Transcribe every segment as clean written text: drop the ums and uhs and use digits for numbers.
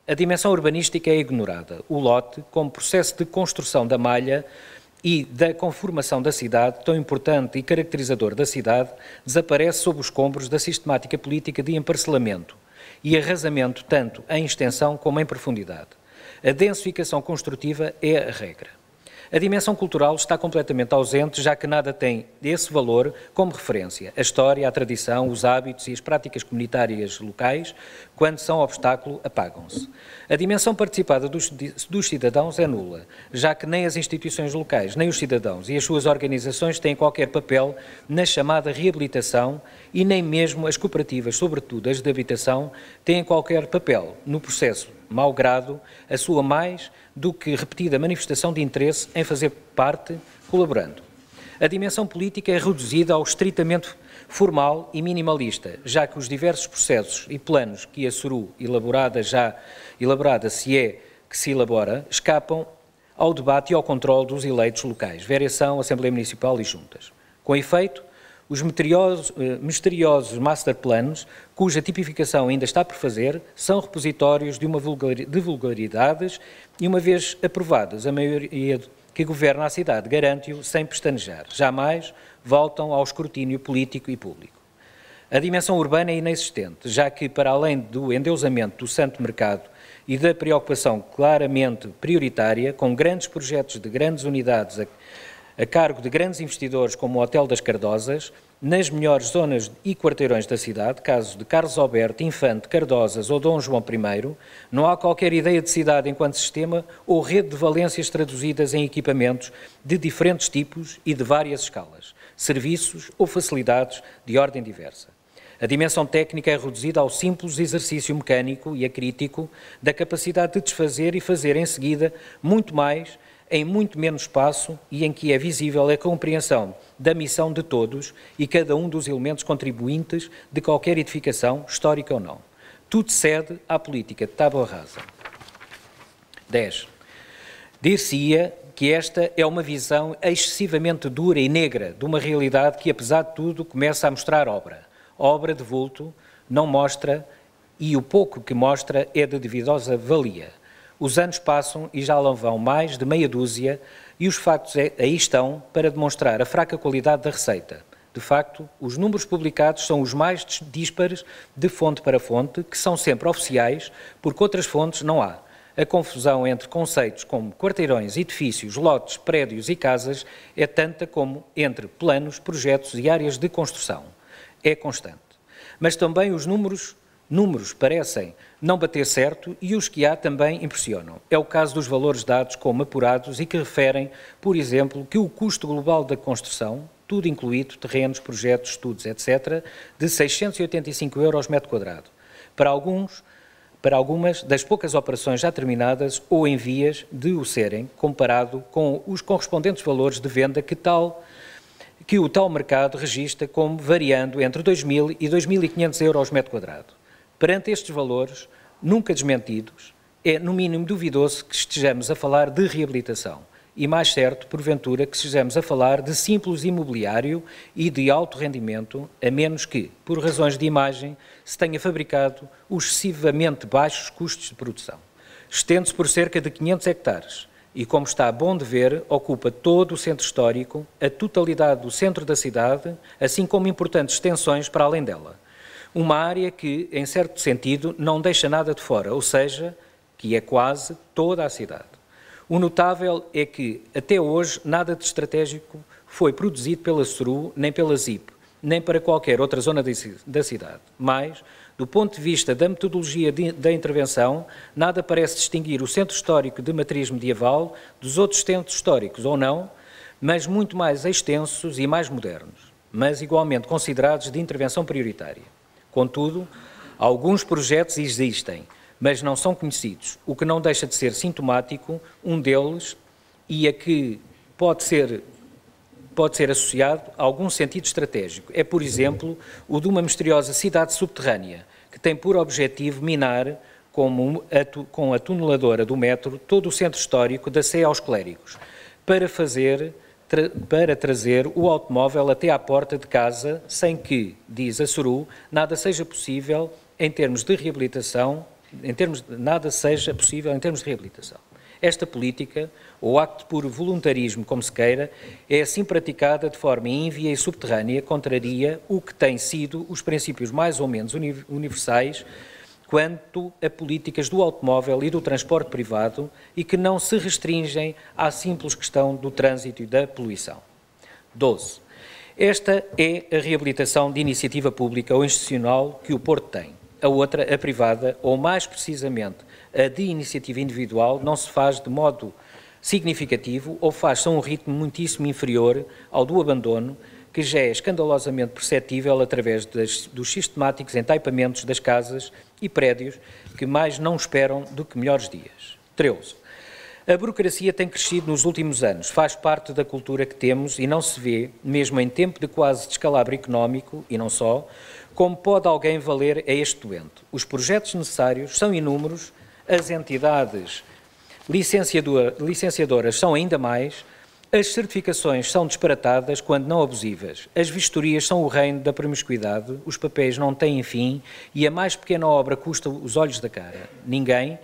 A dimensão urbanística é ignorada. O lote, como processo de construção da malha e da conformação da cidade, tão importante e caracterizador da cidade, desaparece sob os escombros da sistemática política de emparcelamento e arrasamento tanto em extensão como em profundidade. A densificação construtiva é a regra. A dimensão cultural está completamente ausente, já que nada tem esse valor como referência. A história, a tradição, os hábitos e as práticas comunitárias locais, quando são obstáculo, apagam-se. A dimensão participada dos cidadãos é nula, já que nem as instituições locais, nem os cidadãos e as suas organizações têm qualquer papel na chamada reabilitação e nem mesmo as cooperativas, sobretudo as de habitação, têm qualquer papel no processo, malgrado a sua mais do que repetida manifestação de interesse em fazer parte, colaborando. A dimensão política é reduzida ao estritamente formal e minimalista, já que os diversos processos e planos que a SURU, elaborada se é que se elabora, escapam ao debate e ao controle dos eleitos locais, vereação, Assembleia Municipal e juntas. Com efeito, os misteriosos masterplanos, cuja tipificação ainda está por fazer, são repositórios de vulgaridades e, uma vez aprovadas, a maioria que governa a cidade garante-o sem pestanejar. Jamais voltam ao escrutínio político e público. A dimensão urbana é inexistente, já que, para além do endeusamento do santo mercado e da preocupação claramente prioritária, com grandes projetos de grandes unidades a cargo de grandes investidores como o Hotel das Cardosas, nas melhores zonas e quarteirões da cidade, casos de Carlos Alberto, Infante, Cardosas ou Dom João I, não há qualquer ideia de cidade enquanto sistema ou rede de valências traduzidas em equipamentos de diferentes tipos e de várias escalas, serviços ou facilidades de ordem diversa. A dimensão técnica é reduzida ao simples exercício mecânico e acrítico da capacidade de desfazer e fazer em seguida muito mais em muito menos espaço e em que é visível a compreensão da missão de todos e cada um dos elementos contribuintes de qualquer edificação, histórica ou não. Tudo cede à política de tábua rasa. 10. Dir-se-ia que esta é uma visão excessivamente dura e negra de uma realidade que, apesar de tudo, começa a mostrar obra. Obra de vulto não mostra e o pouco que mostra é de duvidosa valia. Os anos passam e já lá vão mais de meia dúzia e os factos aí estão para demonstrar a fraca qualidade da receita. De facto, os números publicados são os mais díspares de fonte para fonte, que são sempre oficiais, porque outras fontes não há. A confusão entre conceitos como quarteirões, edifícios, lotes, prédios e casas é tanta como entre planos, projetos e áreas de construção. É constante. Mas também os números parecem não bater certo e os que há também impressionam. É o caso dos valores dados como apurados e que referem, por exemplo, que o custo global da construção, tudo incluído, terrenos, projetos, estudos, etc., de 685 € metro quadrado. Para algumas das poucas operações já terminadas ou em vias de o serem, comparado com os correspondentes valores de venda que o tal mercado registra como variando entre 2.000 e 2.500 € metro quadrado. Perante estes valores, nunca desmentidos, é no mínimo duvidoso que estejamos a falar de reabilitação e mais certo, porventura, que estejamos a falar de simples imobiliário e de alto rendimento, a menos que, por razões de imagem, se tenha fabricado os excessivamente baixos custos de produção. Estende-se por cerca de 500 hectares e, como está bom de ver, ocupa todo o centro histórico, a totalidade do centro da cidade, assim como importantes extensões para além dela. Uma área que, em certo sentido, não deixa nada de fora, ou seja, que é quase toda a cidade. O notável é que, até hoje, nada de estratégico foi produzido pela SURU, nem pela ZIP, nem para qualquer outra zona da cidade. Mas, do ponto de vista da metodologia da intervenção, nada parece distinguir o centro histórico de matriz medieval dos outros centros históricos, ou não, mas muito mais extensos e mais modernos, mas igualmente considerados de intervenção prioritária. Contudo, alguns projetos existem, mas não são conhecidos, o que não deixa de ser sintomático, um deles, e a que pode ser associado a algum sentido estratégico. É, por exemplo, o de uma misteriosa cidade subterrânea, que tem por objetivo minar, com a tuneladora do metro, todo o centro histórico da Sé aos Clérigos, para trazer o automóvel até à porta de casa, sem que, diz a SURU, nada seja possível em termos de reabilitação nada seja possível em termos de reabilitação. Esta política, ou acto de puro voluntarismo, como se queira, é assim praticada de forma ínvia e subterrânea, contraria o que têm sido os princípios mais ou menos universais quanto a políticas do automóvel e do transporte privado e que não se restringem à simples questão do trânsito e da poluição. 12. Esta é a reabilitação de iniciativa pública ou institucional que o Porto tem. A outra, a privada, ou mais precisamente a de iniciativa individual, não se faz de modo significativo ou faz-se a um ritmo muitíssimo inferior ao do abandono, que já é escandalosamente perceptível através dos sistemáticos entaipamentos das casas e prédios que mais não esperam do que melhores dias. 13. A burocracia tem crescido nos últimos anos, faz parte da cultura que temos e não se vê, mesmo em tempo de quase descalabro económico, e não só, como pode alguém valer a este doente. Os projetos necessários são inúmeros, as entidades licenciadoras são ainda mais, as certificações são disparatadas, quando não abusivas, as vistorias são o reino da promiscuidade, os papéis não têm fim e a mais pequena obra custa os olhos da cara. Ninguém,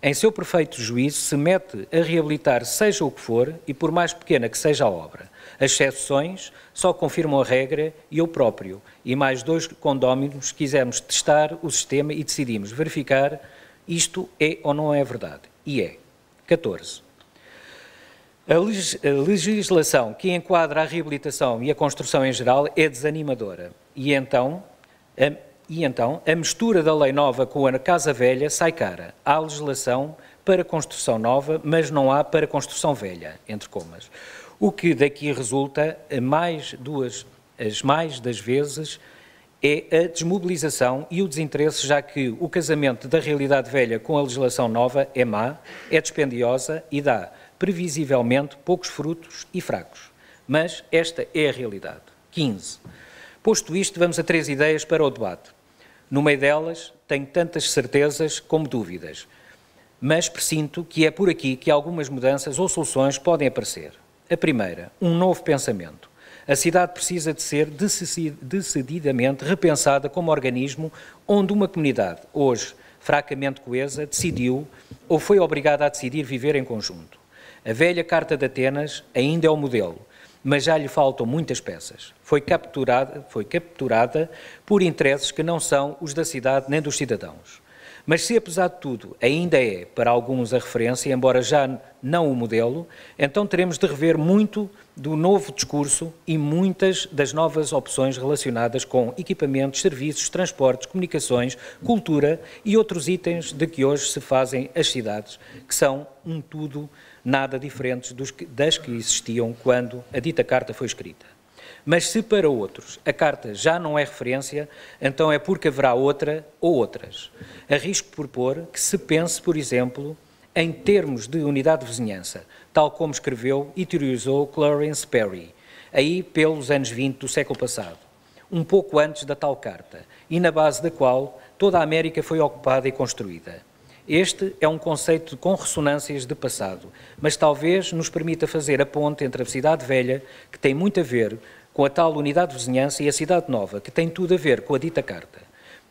em seu perfeito juízo, se mete a reabilitar seja o que for e por mais pequena que seja a obra. As exceções só confirmam a regra e eu próprio e mais 2 condóminos quisemos testar o sistema e decidimos verificar isto é ou não é verdade. E é. 14. A legislação que enquadra a reabilitação e a construção em geral é desanimadora. E então a mistura da lei nova com a casa velha sai cara. Há legislação para construção nova, mas não há para construção velha, entre comas. O que daqui resulta, as mais das vezes, é a desmobilização e o desinteresse, já que o casamento da realidade velha com a legislação nova é má, é dispendiosa e dá, previsivelmente, poucos frutos e fracos. Mas esta é a realidade. 15. Posto isto, vamos a 3 ideias para o debate. No meio delas, tenho tantas certezas como dúvidas, mas presinto que é por aqui que algumas mudanças ou soluções podem aparecer. A primeira, um novo pensamento. A cidade precisa de ser decididamente repensada como organismo onde uma comunidade, hoje fracamente coesa, decidiu ou foi obrigada a decidir viver em conjunto. A velha Carta de Atenas ainda é o modelo, mas já lhe faltam muitas peças. Foi capturada por interesses que não são os da cidade nem dos cidadãos. Mas se, apesar de tudo, ainda é, para alguns, a referência, embora já não o modelo, então teremos de rever muito do novo discurso e muitas das novas opções relacionadas com equipamentos, serviços, transportes, comunicações, cultura e outros itens de que hoje se fazem as cidades, que são um tudo nada diferentes das que existiam quando a dita carta foi escrita. Mas se para outros a carta já não é referência, então é porque haverá outra ou outras. Arrisco propor que se pense, por exemplo, em termos de unidade de vizinhança, tal como escreveu e teorizou Clarence Perry, aí pelos anos 20 do século passado, um pouco antes da tal carta, e na base da qual toda a América foi ocupada e construída. Este é um conceito com ressonâncias de passado, mas talvez nos permita fazer a ponte entre a cidade velha, que tem muito a ver com a tal unidade de vizinhança, e a cidade nova, que tem tudo a ver com a dita carta.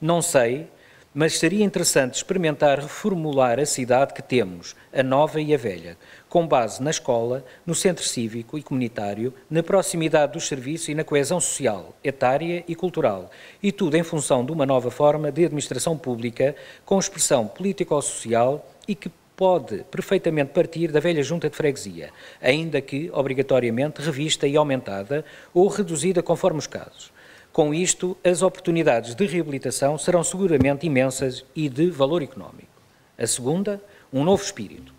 Não sei, mas seria interessante experimentar reformular a cidade que temos, a nova e a velha, com base na escola, no centro cívico e comunitário, na proximidade dos serviços e na coesão social, etária e cultural, e tudo em função de uma nova forma de administração pública com expressão político-social e que pode perfeitamente partir da velha junta de freguesia, ainda que, obrigatoriamente, revista e aumentada ou reduzida conforme os casos. Com isto, as oportunidades de reabilitação serão seguramente imensas e de valor económico. A segunda, um novo espírito.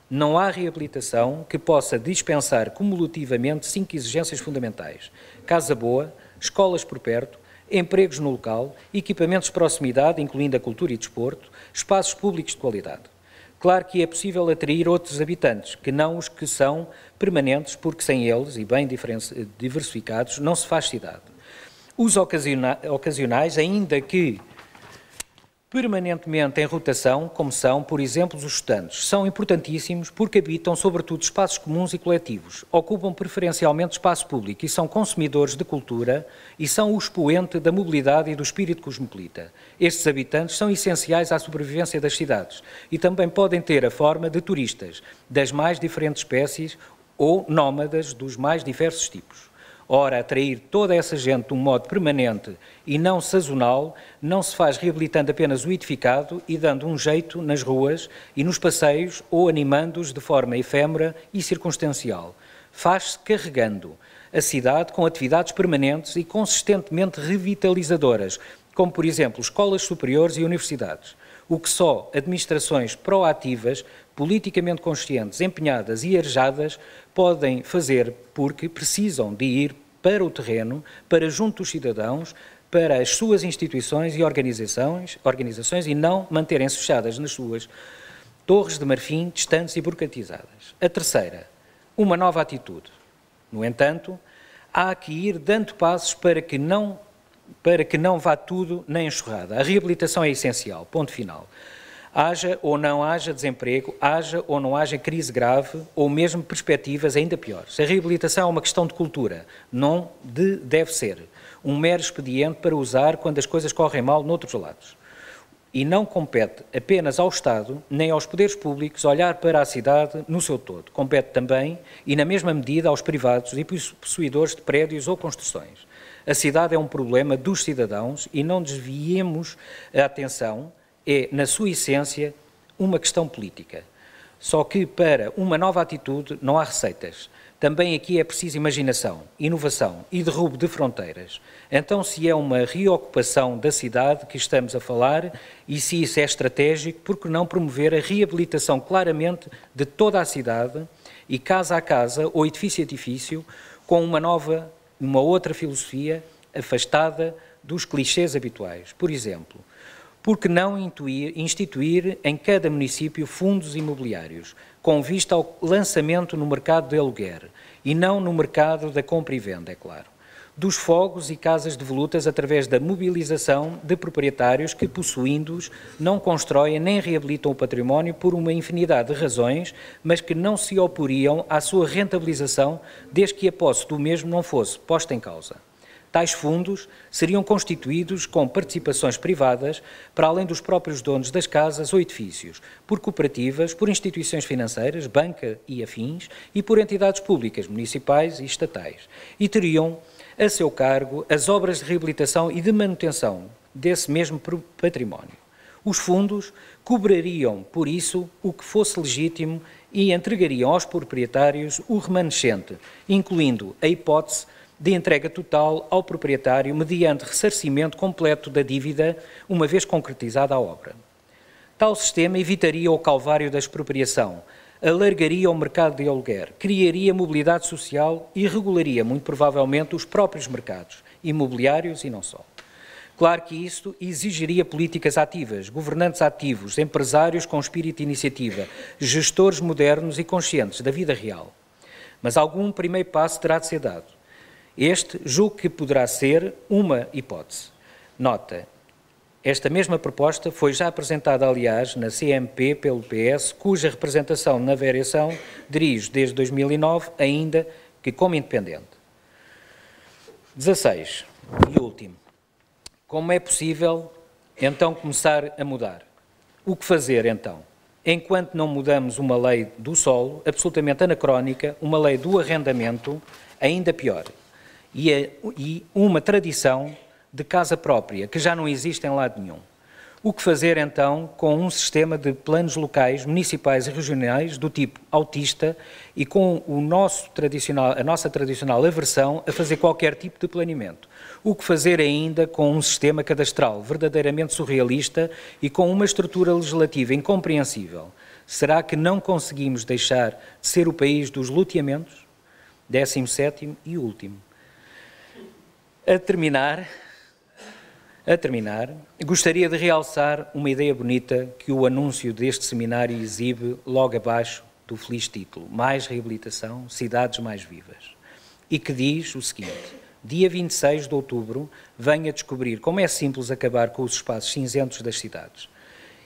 Não há reabilitação que possa dispensar cumulativamente 5 exigências fundamentais: casa boa, escolas por perto, empregos no local, equipamentos de proximidade, incluindo a cultura e desporto, espaços públicos de qualidade. Claro que é possível atrair outros habitantes, que não os que são permanentes, porque sem eles, e bem diversificados, não se faz cidade. Os ocasionais, ainda que permanentemente em rotação, como são, por exemplo, os estudantes. São importantíssimos porque habitam, sobretudo, espaços comuns e coletivos, ocupam preferencialmente espaço público e são consumidores de cultura e são o expoente da mobilidade e do espírito cosmopolita. Estes habitantes são essenciais à sobrevivência das cidades e também podem ter a forma de turistas, das mais diferentes espécies ou nómadas dos mais diversos tipos. Ora, atrair toda essa gente de um modo permanente e não sazonal não se faz reabilitando apenas o edificado e dando um jeito nas ruas e nos passeios ou animando-os de forma efêmera e circunstancial. Faz-se carregando a cidade com atividades permanentes e consistentemente revitalizadoras, como, por exemplo, escolas superiores e universidades, o que só administrações proativas, politicamente conscientes, empenhadas e arejadas podem fazer porque precisam de ir para o terreno, para junto dos cidadãos, para as suas instituições e organizações e não manterem-se fechadas nas suas torres de marfim, distantes e burocratizadas. A terceira, uma nova atitude. No entanto, há que ir dando passos para que não vá tudo na enxurrada. A reabilitação é essencial, ponto final. Haja ou não haja desemprego, haja ou não haja crise grave, ou mesmo perspectivas ainda piores. A reabilitação é uma questão de cultura, não deve ser um mero expediente para usar quando as coisas correm mal noutros lados. E não compete apenas ao Estado, nem aos poderes públicos, olhar para a cidade no seu todo. Compete também, e na mesma medida, aos privados e possuidores de prédios ou construções. A cidade é um problema dos cidadãos e não desviemos a atenção, é, na sua essência, uma questão política. Só que para uma nova atitude não há receitas. Também aqui é preciso imaginação, inovação e derrubo de fronteiras. Então, se é uma reocupação da cidade que estamos a falar e se isso é estratégico, por que não promover a reabilitação claramente de toda a cidade e casa a casa ou edifício a edifício com uma outra filosofia afastada dos clichês habituais? Por exemplo, por que não instituir em cada município fundos imobiliários, com vista ao lançamento no mercado de aluguer, e não no mercado da compra e venda, é claro, dos fogos e casas de volutas através da mobilização de proprietários que, possuindo-os, não constroem nem reabilitam o património por uma infinidade de razões, mas que não se oporiam à sua rentabilização desde que a posse do mesmo não fosse posta em causa. Tais fundos seriam constituídos com participações privadas, para além dos próprios donos das casas ou edifícios, por cooperativas, por instituições financeiras, banca e afins, e por entidades públicas, municipais e estatais, e teriam a seu cargo as obras de reabilitação e de manutenção desse mesmo património. Os fundos cobrariam, por isso, o que fosse legítimo e entregariam aos proprietários o remanescente, incluindo a hipótese de entrega total ao proprietário mediante ressarcimento completo da dívida, uma vez concretizada a obra. Tal sistema evitaria o calvário da expropriação, alargaria o mercado de aluguer, criaria mobilidade social e regularia, muito provavelmente, os próprios mercados, imobiliários e não só. Claro que isto exigiria políticas ativas, governantes ativos, empresários com espírito de iniciativa, gestores modernos e conscientes da vida real. Mas algum primeiro passo terá de ser dado. Este julgo que poderá ser uma hipótese. Nota, esta mesma proposta foi já apresentada, aliás, na CMP pelo PS, cuja representação na variação dirijo desde 2009, ainda que como independente. 16. E último. Como é possível, então, começar a mudar? O que fazer, então? Enquanto não mudamos uma lei do solo, absolutamente anacrónica, uma lei do arrendamento, ainda pior. E uma tradição de casa própria, que já não existe em lado nenhum. O que fazer, então, com um sistema de planos locais, municipais e regionais do tipo autista e com a nossa tradicional aversão a fazer qualquer tipo de planeamento? O que fazer ainda com um sistema cadastral verdadeiramente surrealista e com uma estrutura legislativa incompreensível? Será que não conseguimos deixar de ser o país dos loteamentos? 17º e último. A terminar, gostaria de realçar uma ideia bonita que o anúncio deste seminário exibe logo abaixo do feliz título: Mais reabilitação, cidades mais vivas. E que diz o seguinte: dia 26 de outubro, venha descobrir como é simples acabar com os espaços cinzentos das cidades.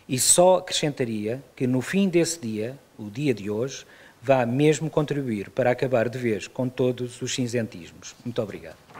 E só acrescentaria que no fim desse dia, o dia de hoje, vá mesmo contribuir para acabar de vez com todos os cinzentismos. Muito obrigado.